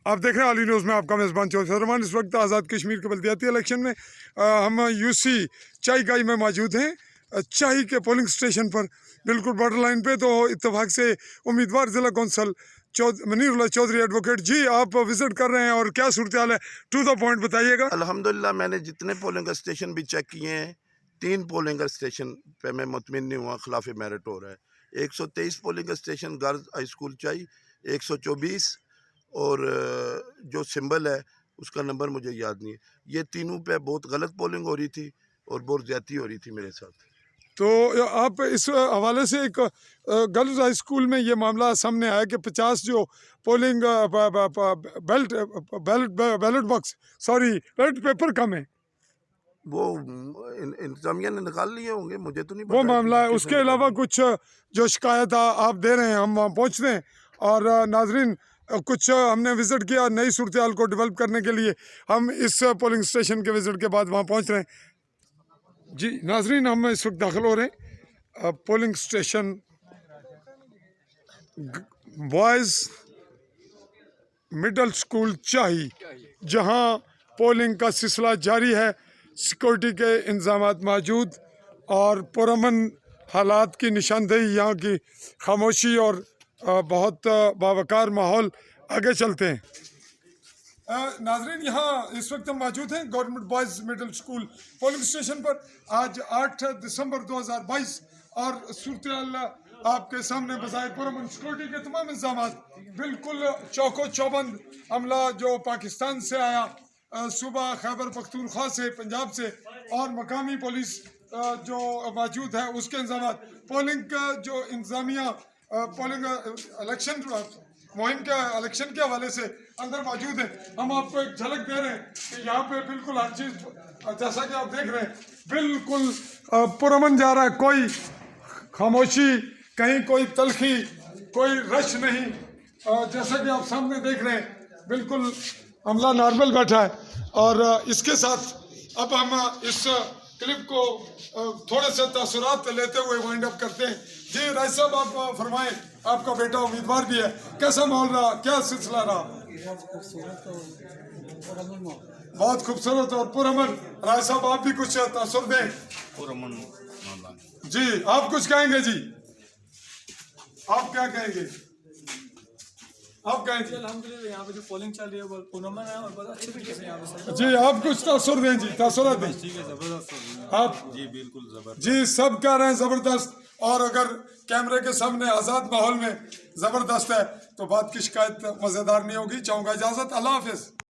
آپ دیکھ رہے ہیں علی نیوز میں آپ کا میزبان چودھری رحمان۔ اس وقت آزاد کشمیر کے بلدیاتی الیکشن میں ہم یو سی چائی گائی میں موجود ہیں، چائی کے پولنگ اسٹیشن پر بالکل بارڈر لائن پہ۔ تو اتفاق سے امیدوار ضلع کونسل منیر اللہ چودھری ایڈوکیٹ جی آپ وزٹ کر رہے ہیں، اور کیا صورتحال ہے ٹو دا پوائنٹ بتائیے گا۔ الحمدللہ میں نے جتنے پولنگ اسٹیشن بھی چیک کیے ہیں، 3 پولنگ اسٹیشن پہ میں مطمئن نہیں ہوا خلاف میرٹ ہو رہا ہے۔ 123 polling station girls high school چائی، 124 اور جو سمبل ہے اس کا نمبر مجھے یاد نہیں ہے، یہ تینوں پہ بہت غلط پولنگ ہو رہی تھی اور بہت زیادتی ہو رہی تھی میرے ساتھ۔ تو آپ اس حوالے سے ایک گرلز ہائی اسکول میں یہ معاملہ سامنے آیا کہ 50 جو polling ballot box ballot paper کم ہے، وہ انتظامیہ نے نکال لیے ہوں گے، مجھے تو نہیں وہ پتا معاملہ ہے۔ اس کے علاوہ کچھ جو شکایت آپ دے رہے ہیں، ہم وہاں پہنچتے ہیں۔ اور ناظرین، کچھ ہم نے وزٹ کیا نئی صورتحال کو ڈیولپ کرنے کے لیے، ہم اس پولنگ اسٹیشن کے وزٹ کے بعد وہاں پہنچ رہے ہیں۔ جی ناظرین، ہم اس وقت داخل ہو رہے ہیں polling station boys middle school چاہی، جہاں پولنگ کا سلسلہ جاری ہے۔ سیکورٹی کے انتظامات موجود اور پرامن حالات کی نشاندہی، یہاں کی خاموشی اور بہت باوقار ماحول۔ آگے چلتے ہیں۔ ناظرین، یہاں اس وقت ہم موجود ہیں government boys middle school polling station پر۔ آج 8 دسمبر 2022 اور صورتحال آپ کے سامنے بظاہر پرامن۔ سیکورٹی کے تمام انتظامات بالکل چوک و چوبند۔ عملہ جو پاکستان سے آیا، صوبہ خیبر پختونخوا سے، پنجاب سے، اور مقامی پولیس جو موجود ہے اس کے انتظامات۔ پولنگ کا جو انتظامیہ پولنگ الیکشن مہم کے الیکشن کے حوالے سے اندر موجود ہے۔ ہم آپ کو ایک جھلک دے رہے ہیں کہ یہاں پہ بالکل ہر چیز جیسا کہ آپ دیکھ رہے ہیں بالکل پرامن جا رہا ہے۔ کوئی خاموشی، کہیں کوئی تلخی، کوئی رش نہیں۔ جیسا کہ آپ سامنے دیکھ رہے ہیں بالکل عملہ نارمل بیٹھا ہے۔ اور اس کے ساتھ اب ہم اس کلپ کو تھوڑے سے تاثرات لیتے ہوئے وائنڈ اپ کرتے ہیں۔ جی رائس صاحب، آپ فرمائیں، آپ کا بیٹا امیدوار بھی ہے، کیسا ماحول رہا، کیا سلسلہ رہا؟ بہت خوبصورت اور پرامن۔ رائس صاحب آپ بھی کچھ تاثر دیں۔ جی آپ کچھ کہیں گے؟ جی آپ کیا کہیں گے؟ آپ کہیں گے؟ الحمدللہ یہاں پہ جو پولنگ چل رہی ہے وہ پرامن ہے اور بہت اچھے طریقے سے یہاں پہ۔ جی آپ کچھ تاثر دیں، جی تاثرات دیں۔ ٹھیک ہے، زبردست۔ آپ جی بالکل زبردست۔ جی سب کہہ رہے ہیں زبردست، اور اگر کیمرے کے سامنے آزاد ماحول میں زبردست ہے تو بات کی شکایت مزیدار نہیں ہوگی۔ چاہوں گا اجازت، اللہ حافظ۔